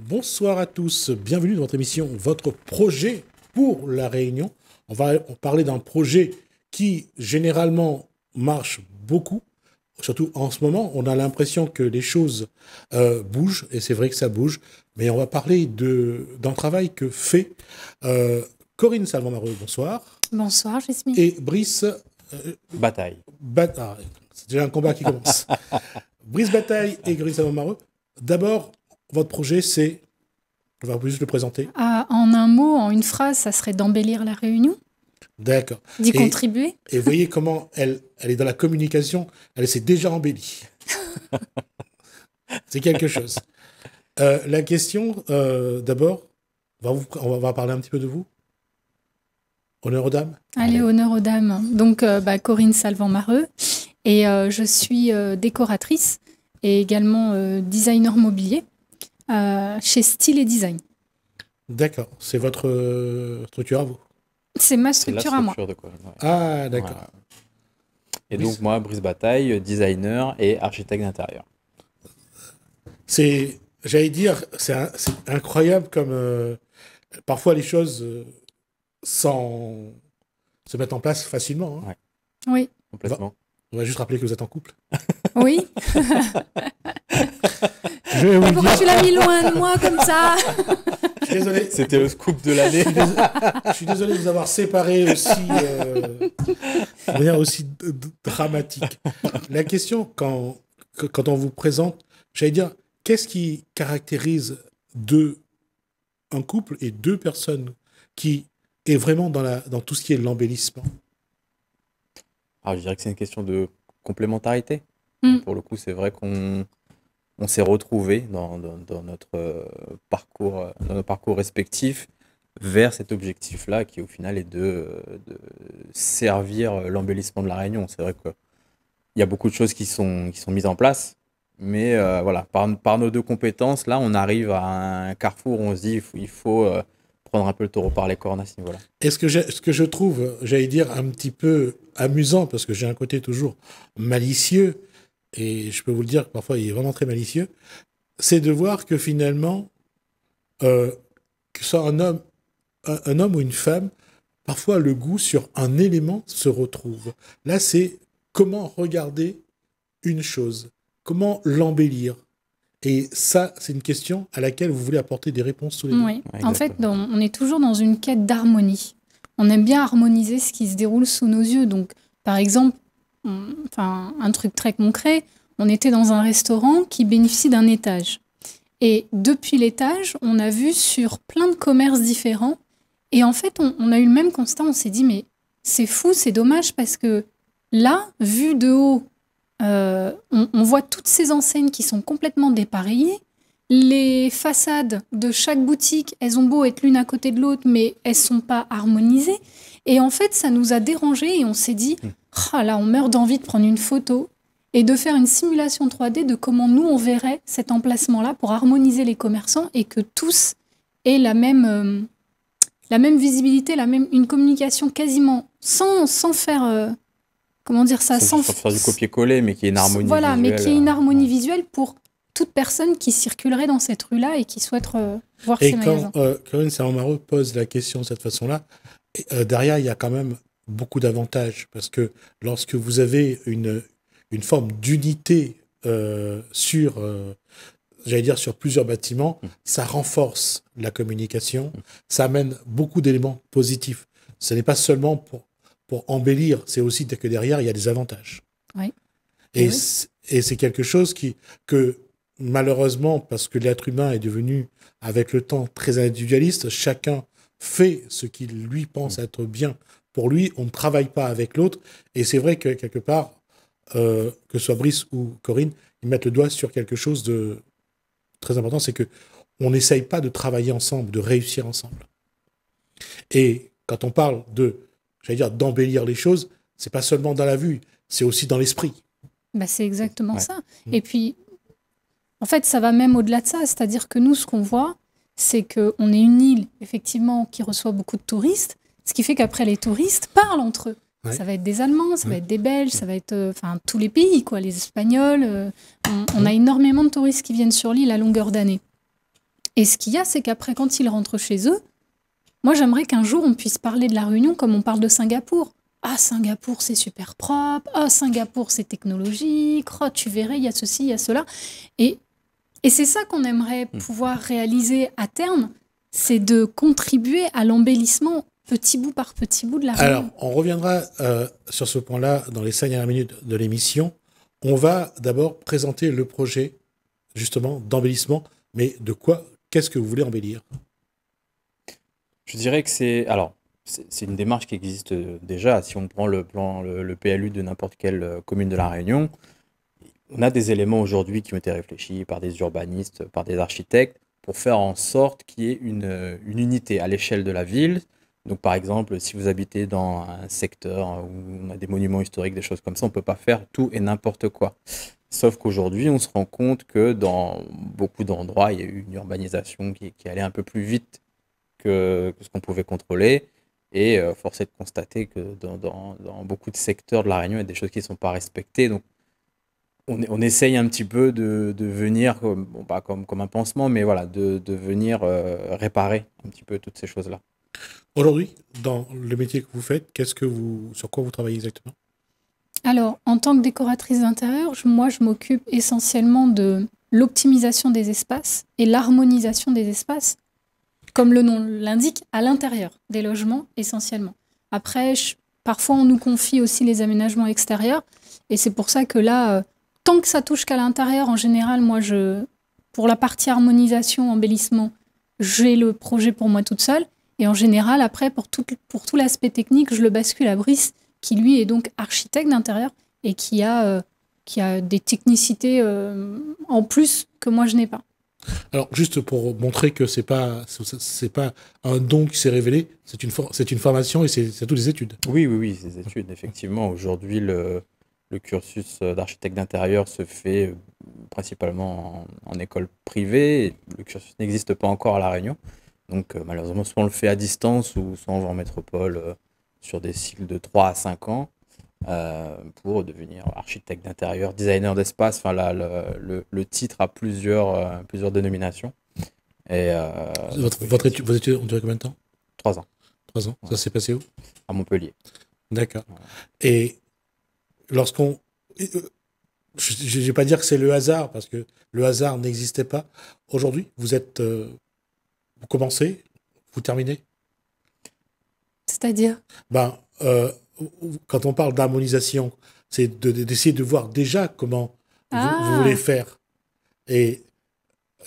Bonsoir à tous, bienvenue dans votre émission, votre projet pour La Réunion. On va parler d'un projet qui généralement marche beaucoup, surtout en ce moment. On a l'impression que les choses bougent, et c'est vrai que ça bouge, mais on va parler d'un travail que fait Corinne Salvant-Mareux. Bonsoir. Bonsoir, Jasmine. Et Brice... Bataille. C'est déjà un combat qui commence. Brice Bataille et Corinne Salvant-Mareux. D'abord, votre projet, c'est... On va juste le présenter. En un mot, en une phrase, ça serait d'embellir la réunion. D'accord. D'y contribuer. Et vous voyez comment elle est dans la communication, elle s'est déjà embellie. C'est quelque chose. La question, d'abord, on va parler un petit peu de vous. Honneur aux dames. Allez, honneur aux dames. Donc, Corinne Salvant-Mareux. Et je suis décoratrice et également designer mobilier chez Style et Design. D'accord. C'est votre structure à vous. C'est ma structure à moi. De quoi, ouais. Ah, d'accord. Voilà. Et donc, moi, Brice Bataille, designer et architecte d'intérieur. J'allais dire, c'est incroyable comme parfois les choses se mettent en place facilement. Hein. Ouais. Oui. Complètement. On va juste rappeler que vous êtes en couple. Oui. Pourquoi tu l'as mis loin de moi comme ça? Je suis désolé. C'était le scoop de l'année. Je suis désolé de vous avoir séparés aussi, de manière aussi dramatique. La question, quand on vous présente, j'allais dire, qu'est-ce qui caractérise un couple et deux personnes qui est vraiment dans tout ce qui est l'embellissement? Alors, je dirais que c'est une question de complémentarité. Mm. Pour le coup, c'est vrai qu'on s'est retrouvés dans notre parcours, dans nos parcours respectifs vers cet objectif-là qui, au final, est de servir l'embellissement de la Réunion. C'est vrai qu'il y a beaucoup de choses qui sont mises en place, mais voilà, par nos deux compétences, là, on arrive à un carrefour où on se dit il faut prendre un peu le taureau par les cornes à ce niveau-là. Et ce que je trouve, j'allais dire, un petit peu amusant, parce que j'ai un côté toujours malicieux, et je peux vous le dire que parfois il est vraiment très malicieux, c'est de voir que finalement, que ce soit un homme ou une femme, parfois le goût sur un élément se retrouve. Là, c'est comment regarder une chose, comment l'embellir. Et ça, c'est une question à laquelle vous voulez apporter des réponses tous les deux. Oui. En fait, on est toujours dans une quête d'harmonie. On aime bien harmoniser ce qui se déroule sous nos yeux. Donc, par exemple, un truc très concret, on était dans un restaurant qui bénéficie d'un étage. Et depuis l'étage, on a vu sur plein de commerces différents. Et en fait, on a eu le même constat. On s'est dit, mais c'est fou, c'est dommage parce que là, vu de haut, on voit toutes ces enseignes qui sont complètement dépareillées. Les façades de chaque boutique, elles ont beau être l'une à côté de l'autre, mais elles ne sont pas harmonisées. Et en fait, ça nous a dérangés et on s'est dit, là, on meurt d'envie de prendre une photo et de faire une simulation 3D de comment nous, on verrait cet emplacement-là pour harmoniser les commerçants et que tous aient la même visibilité, une communication quasiment sans faire... comment dire ça, sans faire du copier-coller, mais qui est une harmonie visuelle. Voilà, mais qui est une harmonie visuelle pour toute personne qui circulerait dans cette rue-là et qui souhaite voir ces magasins. Et quand Corinne Salvant-Mareux pose la question de cette façon-là, derrière, il y a quand même beaucoup d'avantages, parce que lorsque vous avez une forme d'unité sur plusieurs bâtiments, ça renforce la communication, ça amène beaucoup d'éléments positifs. Ce n'est pas seulement pour embellir, c'est aussi que derrière, il y a des avantages. Oui. Et c'est quelque chose que, malheureusement, parce que l'être humain est devenu, avec le temps, très individualiste, chacun fait ce qu'il lui pense être bien pour lui, on ne travaille pas avec l'autre, et c'est vrai que, quelque part, que ce soit Brice ou Corinne, ils mettent le doigt sur quelque chose de très important, c'est qu'on n'essaye pas de travailler ensemble, de réussir ensemble. Et quand on parle d'embellir les choses, c'est pas seulement dans la vue, c'est aussi dans l'esprit. C'est exactement ça. Et puis, en fait, ça va même au-delà de ça. C'est-à-dire que nous, ce qu'on voit, c'est qu'on est une île, effectivement, qui reçoit beaucoup de touristes, ce qui fait qu'après, les touristes parlent entre eux. Ouais. Ça va être des Allemands, ça va être des Belges, ça va être tous les pays, les Espagnols. On a énormément de touristes qui viennent sur l'île à longueur d'année. Et ce qu'il y a, c'est qu'après, quand ils rentrent chez eux, moi, j'aimerais qu'un jour, on puisse parler de la Réunion comme on parle de Singapour. Ah, Singapour, c'est super propre. Ah, Singapour, c'est technologique. Oh, tu verrais, il y a ceci, il y a cela. Et c'est ça qu'on aimerait pouvoir réaliser à terme, c'est de contribuer à l'embellissement petit bout par petit bout de la Réunion. Alors, on reviendra sur ce point-là dans les 5 dernières minutes de l'émission. On va d'abord présenter le projet, justement, d'embellissement. Mais de quoi, qu'est-ce que vous voulez embellir? Je dirais que c'est une démarche qui existe déjà. Si on prend le PLU de n'importe quelle commune de la Réunion, on a des éléments aujourd'hui qui ont été réfléchis par des urbanistes, par des architectes, pour faire en sorte qu'il y ait une unité à l'échelle de la ville. Donc, par exemple, si vous habitez dans un secteur où on a des monuments historiques, des choses comme ça, on ne peut pas faire tout et n'importe quoi. Sauf qu'aujourd'hui, on se rend compte que dans beaucoup d'endroits, il y a eu une urbanisation qui allait un peu plus vite que ce qu'on pouvait contrôler. Et force est de constater que dans beaucoup de secteurs de la Réunion, il y a des choses qui ne sont pas respectées. Donc, on essaye un petit peu de venir, bon, pas comme un pansement, mais voilà, de venir réparer un petit peu toutes ces choses-là. Aujourd'hui, dans le métier que vous faites, sur quoi vous travaillez exactement? Alors, en tant que décoratrice d'intérieur, moi, je m'occupe essentiellement de l'optimisation des espaces et l'harmonisation des espaces, comme le nom l'indique, à l'intérieur des logements, essentiellement. Après, parfois, on nous confie aussi les aménagements extérieurs, et c'est pour ça que là, tant que ça touche qu'à l'intérieur, en général, moi, pour la partie harmonisation, embellissement, j'ai le projet pour moi toute seule, et en général, après, pour tout l'aspect technique, je le bascule à Brice, qui lui est donc architecte d'intérieur et qui a des technicités en plus que moi je n'ai pas. Alors, juste pour montrer que c'est pas un don qui s'est révélé, c'est une formation et c'est toutes des études. Oui, c'est des études. Effectivement, aujourd'hui, le cursus d'architecte d'intérieur se fait principalement en école privée. Le cursus n'existe pas encore à La Réunion. Donc, malheureusement, soit on le fait à distance ou soit on va en métropole sur des cycles de 3 à 5 ans pour devenir architecte d'intérieur, designer d'espace. Enfin, là, le titre a plusieurs dénominations. Et, vos études ont duré combien de temps? 3 ans. 3 ans. Ouais. Ça s'est passé où? À Montpellier. D'accord. Ouais. Et lorsqu'on... je ne vais pas dire que c'est le hasard, parce que le hasard n'existait pas. Aujourd'hui, vous commencez, vous terminez? C'est-à-dire? Quand on parle d'harmonisation, c'est d'essayer de voir déjà comment vous voulez faire. Et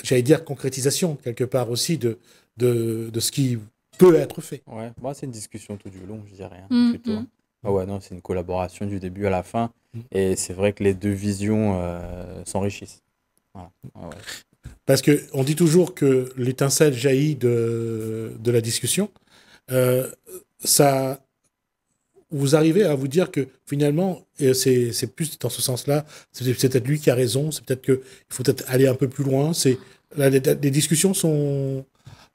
j'allais dire concrétisation, quelque part aussi, de ce qui peut être fait. Ouais, moi, c'est une discussion tout du long, je dirais, plutôt. Ah ouais, non, c'est une collaboration du début à la fin. Et c'est vrai que les deux visions s'enrichissent. Voilà. Ouais. Parce qu'on dit toujours que l'étincelle jaillit de la discussion. Vous arrivez à vous dire que finalement, c'est plus dans ce sens-là, c'est peut-être lui qui a raison, c'est peut-être qu'il faut peut-être aller un peu plus loin. Les discussions sont,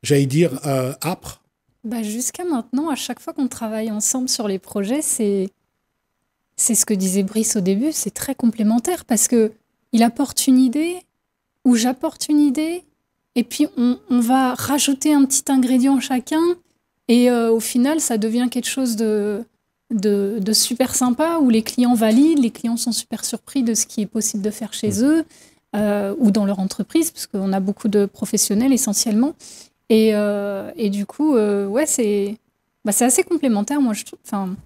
j'allais dire, âpres. Jusqu'à maintenant, à chaque fois qu'on travaille ensemble sur les projets, c'est ce que disait Brice au début, c'est très complémentaire parce qu'il apporte une idée ou j'apporte une idée et puis on va rajouter un petit ingrédient chacun et au final, ça devient quelque chose de super sympa où les clients valident, les clients sont super surpris de ce qui est possible de faire chez eux ou dans leur entreprise, parce qu'on a beaucoup de professionnels essentiellement. Et du coup, ouais, c'est assez complémentaire, moi, je trouve. Enfin,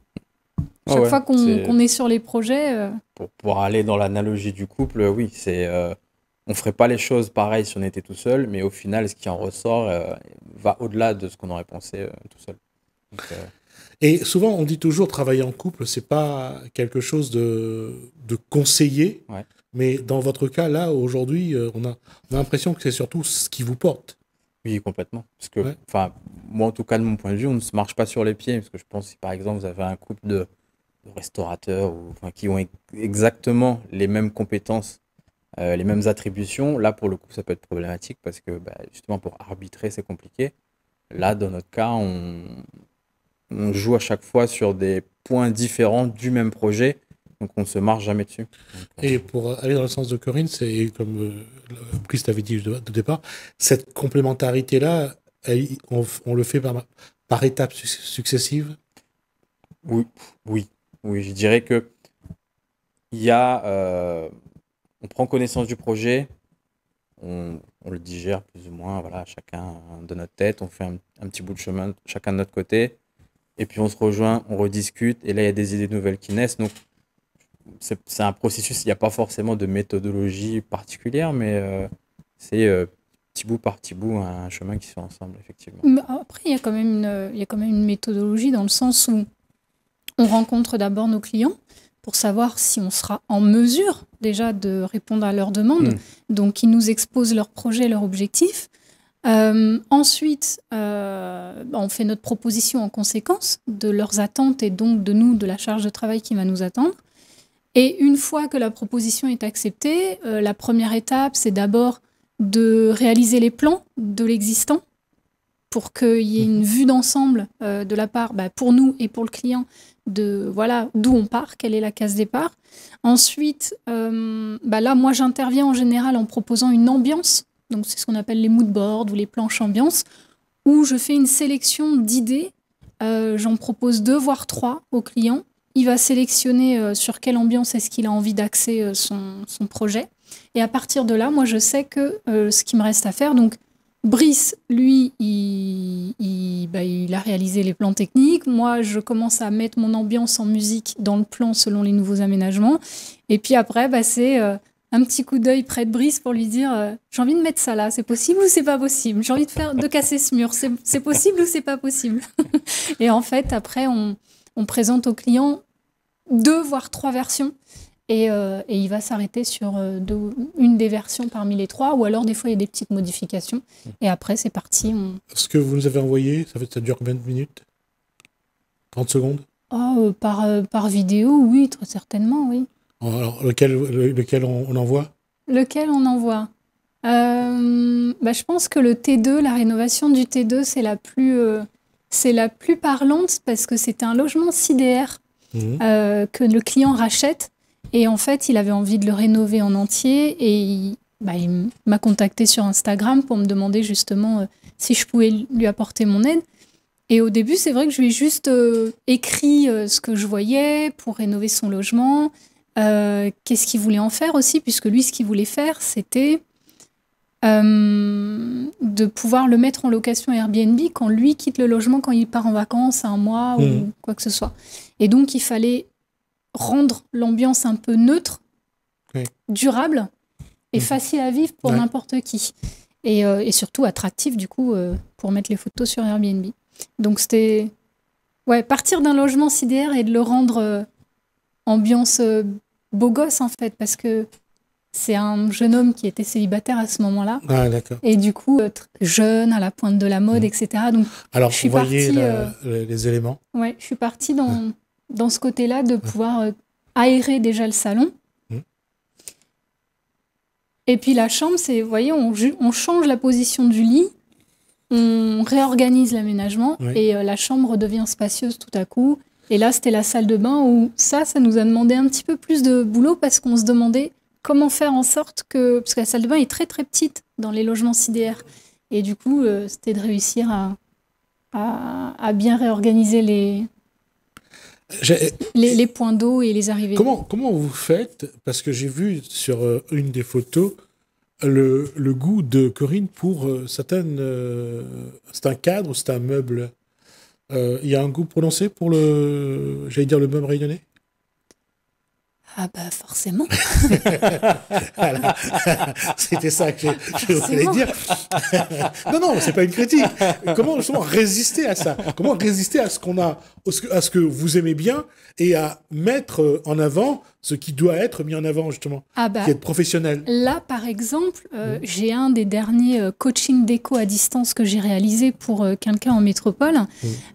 chaque fois qu'on est sur les projets... Pour aller dans l'analogie du couple, oui, on ne ferait pas les choses pareilles si on était tout seul, mais au final, ce qui en ressort va au-delà de ce qu'on aurait pensé tout seul. Donc, Et souvent, on dit toujours travailler en couple, c'est pas quelque chose de conseillé. Ouais. Mais dans votre cas, là, aujourd'hui, on a l'impression que c'est surtout ce qui vous porte. Oui, complètement. Parce que, moi, en tout cas, de mon point de vue, on ne se marche pas sur les pieds. Parce que je pense que si, par exemple, vous avez un couple de restaurateurs qui ont exactement les mêmes compétences, les mêmes attributions, là, pour le coup, ça peut être problématique parce que, justement, pour arbitrer, c'est compliqué. Là, dans notre cas, on joue à chaque fois sur des points différents du même projet, Donc on ne se marche jamais dessus. Et pour aller dans le sens de Corinne, c'est comme Brice t'avait dit de départ, cette complémentarité-là, on le fait par étapes successives. Oui, je dirais que il y a, on prend connaissance du projet, on le digère plus ou moins, voilà, chacun de notre tête, on fait un petit bout de chemin, chacun de notre côté, et puis on se rejoint, on rediscute, et là il y a des idées nouvelles qui naissent. Donc c'est un processus, il n'y a pas forcément de méthodologie particulière, mais c'est petit bout par petit bout un chemin qui se fait ensemble, effectivement. Mais après, il y a quand même une méthodologie dans le sens où on rencontre d'abord nos clients pour savoir si on sera en mesure déjà de répondre à leurs demandes. Donc, ils nous exposent leurs projets, leurs objectifs. Ensuite, on fait notre proposition en conséquence de leurs attentes et donc de nous, de la charge de travail qui va nous attendre. Et une fois que la proposition est acceptée, la première étape, c'est d'abord de réaliser les plans de l'existant pour qu'il y ait une vue d'ensemble de la part, pour nous et pour le client, de voilà d'où on part, quelle est la case départ. Ensuite, là, moi, j'interviens en général en proposant une ambiance. Donc, c'est ce qu'on appelle les mood boards ou les planches ambiance, où je fais une sélection d'idées. J'en propose 2 voire 3 au client. Il va sélectionner sur quelle ambiance est-ce qu'il a envie d'axer son projet. Et à partir de là, moi, je sais que ce qui me reste à faire, donc Brice, lui, il a réalisé les plans techniques. Moi, je commence à mettre mon ambiance en musique dans le plan selon les nouveaux aménagements. Et puis après, c'est un petit coup d'œil près de Brice pour lui dire j'ai envie de mettre ça là, c'est possible ou c'est pas possible? J'ai envie de casser ce mur, c'est possible ou c'est pas possible? Et en fait, après, on présente au client 2 voire 3 versions. Et il va s'arrêter sur une des versions parmi les 3, ou alors des fois il y a des petites modifications. Et après c'est parti. Ce que vous nous avez envoyé, ça dure combien de minutes? 30 secondes? Par vidéo, oui, très certainement, oui. Alors lequel on envoie? Lequel on envoie? Je pense que le T2, la rénovation du T2, c'est la plus parlante parce que c'était un logement CDR que le client rachète. Et en fait, il avait envie de le rénover en entier et il m'a contacté sur Instagram pour me demander justement si je pouvais lui apporter mon aide. Et au début, c'est vrai que je lui ai juste écrit ce que je voyais pour rénover son logement, qu'est-ce qu'il voulait en faire aussi, puisque lui, ce qu'il voulait faire, c'était de pouvoir le mettre en location Airbnb quand lui quitte le logement, quand il part en vacances, 1 mois ou quoi que ce soit. Et donc, il fallait rendre l'ambiance un peu neutre, durable et facile à vivre pour n'importe qui. Et surtout attractif, du coup, pour mettre les photos sur Airbnb. Donc, c'était partir d'un logement CDR et de le rendre ambiance beau gosse, en fait, parce que c'est un jeune homme qui était célibataire à ce moment-là. Ah, d'accord. Et du coup, jeune, à la pointe de la mode, etc. Donc, alors, vous voyez les éléments. Ouais, je suis partie dans ce côté-là de pouvoir aérer déjà le salon. Et puis la chambre, c'est, vous voyez, on change la position du lit, on réorganise l'aménagement et la chambre devient spacieuse tout à coup. Et là, c'était la salle de bain où ça nous a demandé un petit peu plus de boulot parce qu'on se demandait comment faire en sorte que... Parce que la salle de bain est très très petite dans les logements CDR. Et du coup, c'était de réussir à bien réorganiser les points d'eau et les arrivées. Comment vous faites? Parce que j'ai vu sur une des photos le goût de Corinne pour certaines... c'est un cadre ou c'est un meuble? Il y a un goût prononcé pour le meuble rayonné? Ah forcément. Voilà. C'était ça que je voulais dire. Non, c'est pas une critique. Comment justement résister à ça? Comment résister à ce qu'on a, à ce que vous aimez bien et à mettre en avant ce qui doit être mis en avant justement, qui est professionnel? Là, par exemple, j'ai un des derniers coaching déco à distance que j'ai réalisé pour quelqu'un en métropole.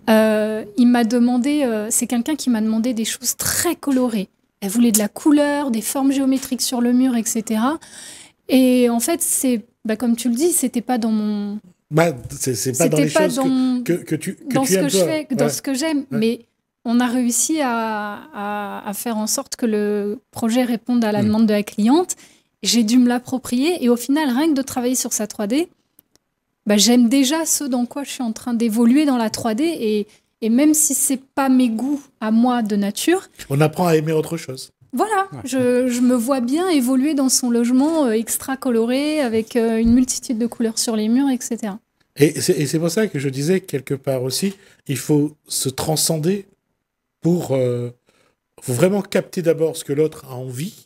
Il m'a demandé, c'est quelqu'un qui m'a demandé des choses très colorées. Elle voulait de la couleur, des formes géométriques sur le mur, etc. Et en fait, c'est, comme tu le dis, c'était pas dans mon... c'est pas dans les choses que tu dans ce aimes, que je fais, dans ce que j'aime. Mais on a réussi à faire en sorte que le projet réponde à la demande de la cliente. J'ai dû me l'approprier et au final, rien que de travailler sur sa 3D, j'aime déjà ce dans quoi je suis en train d'évoluer dans la 3D et même si c'est pas mes goûts à moi de nature, on apprend à aimer autre chose. Voilà, je me vois bien évoluer dans son logement extra coloré avec une multitude de couleurs sur les murs, etc. Et c'est pour ça que je disais quelque part aussi, il faut se transcender pour faut vraiment capter d'abord ce que l'autre a envie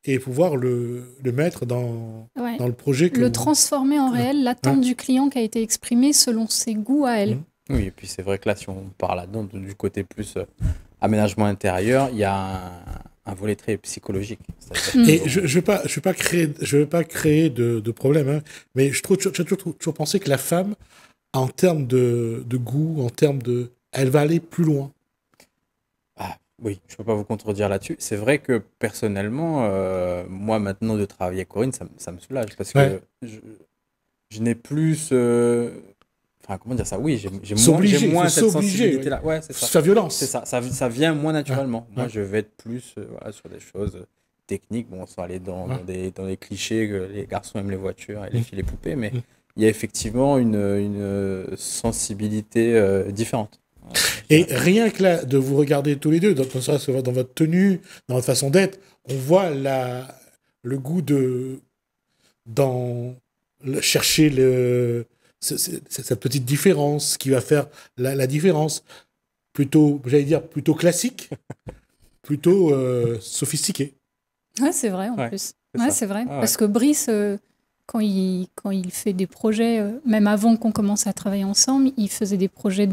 et pouvoir le mettre dans le projet. Le transformer en réel, l'attente du client qui a été exprimée selon ses goûts à elle. Oui, et puis c'est vrai que là, si on parle là-dedans du côté plus aménagement intérieur, il y a un volet très psychologique. Et je veux pas créer de problème, hein, mais j'ai toujours pensé que la femme, en termes de goût, en termes de... Elle va aller plus loin. Oui, je ne peux pas vous contredire là-dessus. C'est vrai que personnellement, moi maintenant de travailler avec Corinne, ça me soulage parce que je n'ai plus... Enfin, comment dire ça? Oui, j'ai moins cette sensibilité-là. Ouais, c'est ça. Sa violence. C'est ça. Ça vient moins naturellement. Moi, je vais être plus sur des choses techniques. Bon, sans aller dans des clichés que les garçons aiment les voitures et les filles les poupées, mais il y a effectivement une sensibilité différente. Et rien que là, de vous regarder tous les deux, dans votre tenue, dans votre façon d'être, on voit le goût chercher cette petite différence qui va faire la différence. Plutôt, j'allais dire, plutôt classique, plutôt sophistiqué. Ouais, c'est vrai en plus. Ouais, c'est vrai. Parce que Brice, quand il fait des projets, même avant qu'on commence à travailler ensemble, il faisait des projets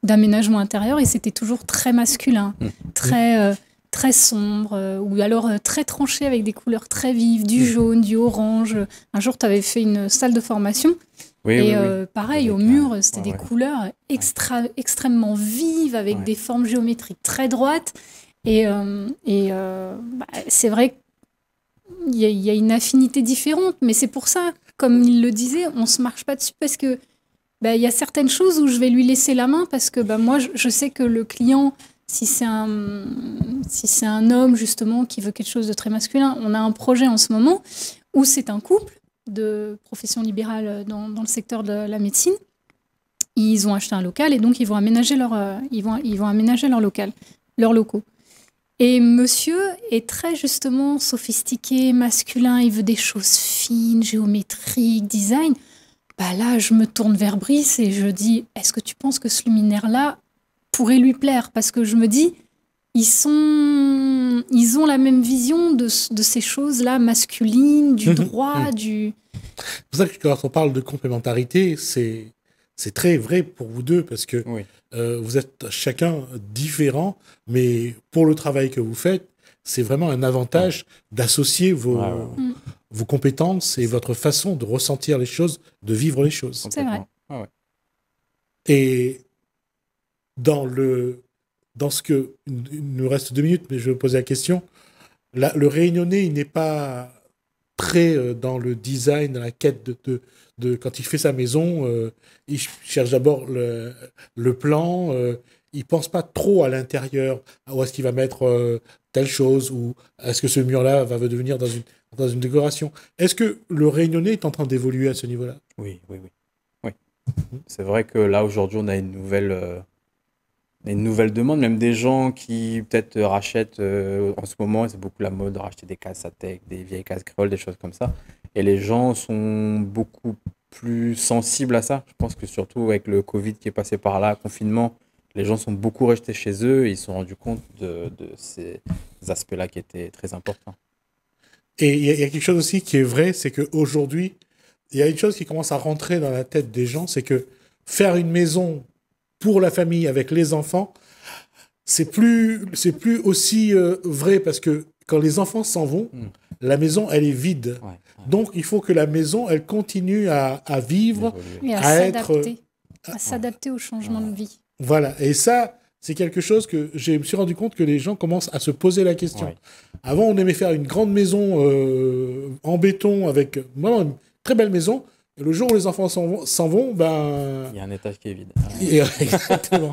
d'aménagement intérieur et c'était toujours très masculin, très sombre, ou alors très tranché avec des couleurs très vives, du jaune, du orange. Un jour, tu avais fait une salle de formation pareil, au mur, c'était des couleurs extrêmement vives avec des formes géométriques très droites. Et c'est vrai qu'il y a une affinité différente, mais c'est pour ça, comme il le disait, on ne se marche pas dessus parce que il y a certaines choses où je vais lui laisser la main parce que moi, je sais que le client, si c'est un homme justement qui veut quelque chose de très masculin, on a un projet en ce moment où c'est un couple de profession libérale dans le secteur de la médecine. Ils ont acheté un local et donc ils vont aménager leur local, leurs locaux. Et monsieur est très justement sophistiqué, masculin, il veut des choses fines, géométriques, design. Là, je me tourne vers Brice et je dis, est-ce que tu penses que ce luminaire-là pourrait lui plaire? Parce que je me dis, ils ont la même vision de ces choses-là masculines, du droit, du... C'est pour ça que quand on parle de complémentarité, c'est très vrai pour vous deux parce que vous êtes chacun différent, mais pour le travail que vous faites, c'est vraiment un avantage d'associer vos compétences et votre façon de ressentir les choses, de vivre les choses. C'est vrai. Et dans ce que... Il nous reste 2 minutes, mais je vais poser la question. Le Réunionnais, il n'est pas très dans le design, dans la quête de quand il fait sa maison, il cherche d'abord le plan, il pense pas trop à l'intérieur, où est-ce qu'il va mettre telle chose, ou est-ce que ce mur-là va devenir dans une décoration. Est-ce que le Réunionnais est en train d'évoluer à ce niveau-là? Oui. C'est vrai que là, aujourd'hui, on a une nouvelle demande, même des gens qui peut-être rachètent, en ce moment, c'est beaucoup la mode de racheter des cases Satec, des vieilles cases créoles, des choses comme ça. Et les gens sont beaucoup plus sensibles à ça. Je pense que surtout avec le Covid qui est passé par là, confinement, les gens sont beaucoup restés chez eux et ils se sont rendus compte de ces aspects-là qui étaient très importants. Et il y a quelque chose aussi qui est vrai, c'est qu'aujourd'hui, il y a une chose qui commence à rentrer dans la tête des gens, c'est que faire une maison pour la famille avec les enfants, c'est plus aussi vrai parce que quand les enfants s'en vont, la maison, elle est vide. Donc, il faut que la maison, elle continue à vivre, à s'adapter au changement de vie. Voilà. Et ça, c'est quelque chose que je me suis rendu compte que les gens commencent à se poser la question. Avant, on aimait faire une grande maison en béton avec vraiment une très belle maison. Et le jour où les enfants s'en vont, ben... Il y a un étage qui est vide. Exactement.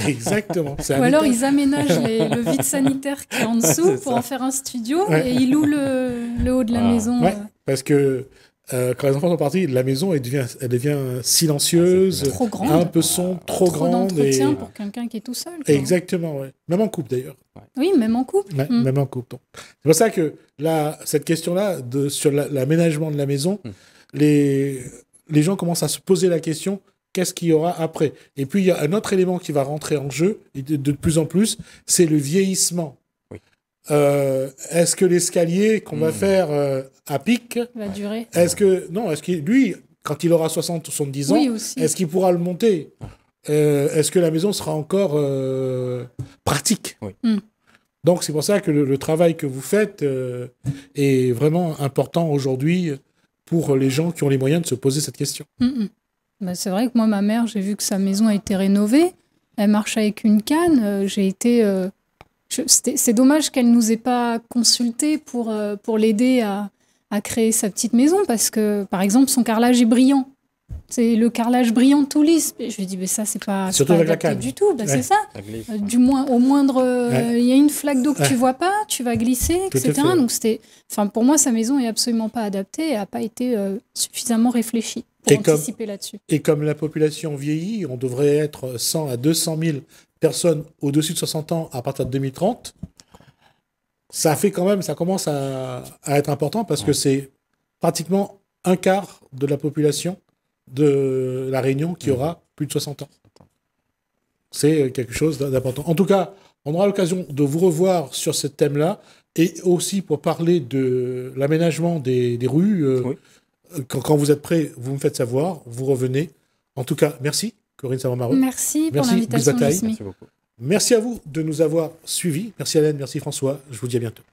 Exactement. Ou alors ils aménagent le vide sanitaire qui est en dessous pour en faire un studio et ils louent le haut de la maison. Ouais, parce que quand les enfants sont partis, la maison elle devient silencieuse, trop grande. un peu sombre, trop grande. D'entretien pour quelqu'un qui est tout seul. Quoi. Exactement, ouais. Même en couple d'ailleurs. Oui, même en couple. Ouais, même en couple. C'est pour ça que cette question-là sur l'aménagement de la maison, les gens commencent à se poser la question, qu'est-ce qu'il y aura après? Et puis, il y a un autre élément qui va rentrer en jeu, et de plus en plus, c'est le vieillissement. Oui. Est-ce que l'escalier qu'on va faire à pic va durer? Est-ce que lui, quand il aura 60 ou 70 ans, est-ce qu'il pourra le monter? Est-ce que la maison sera encore pratique? Oui. Donc, c'est pour ça que le travail que vous faites est vraiment important aujourd'hui pour les gens qui ont les moyens de se poser cette question. Bah, c'est vrai que moi, ma mère, j'ai vu que sa maison a été rénovée. Elle marche avec une canne. C'est dommage qu'elle ne nous ait pas consultés pour l'aider à créer sa petite maison parce que, par exemple, son carrelage est brillant. C'est le carrelage brillant tout lisse. Et je lui ai dit, mais ça, c'est pas adapté du tout. Bah, c'est ça. Du moins, au moindre, il y a une flaque d'eau que tu vois pas, tu vas glisser, etc. Donc, pour moi, sa maison est absolument pas adaptée et n'a pas été suffisamment réfléchie pour anticiper là-dessus. Et comme la population vieillit, on devrait être 100 à 200 000 personnes au-dessus de 60 ans à partir de 2030. Ça commence à être important parce que c'est pratiquement un quart de la population de la Réunion qui aura plus de 60 ans. C'est quelque chose d'important. En tout cas, on aura l'occasion de vous revoir sur ce thème-là et aussi pour parler de l'aménagement des rues. Quand vous êtes prêts, vous me faites savoir, vous revenez. En tout cas, merci Corinne Savard-Mareux. Merci pour l'invitation. Merci beaucoup. Merci à vous de nous avoir suivis. Merci Hélène, merci François. Je vous dis à bientôt.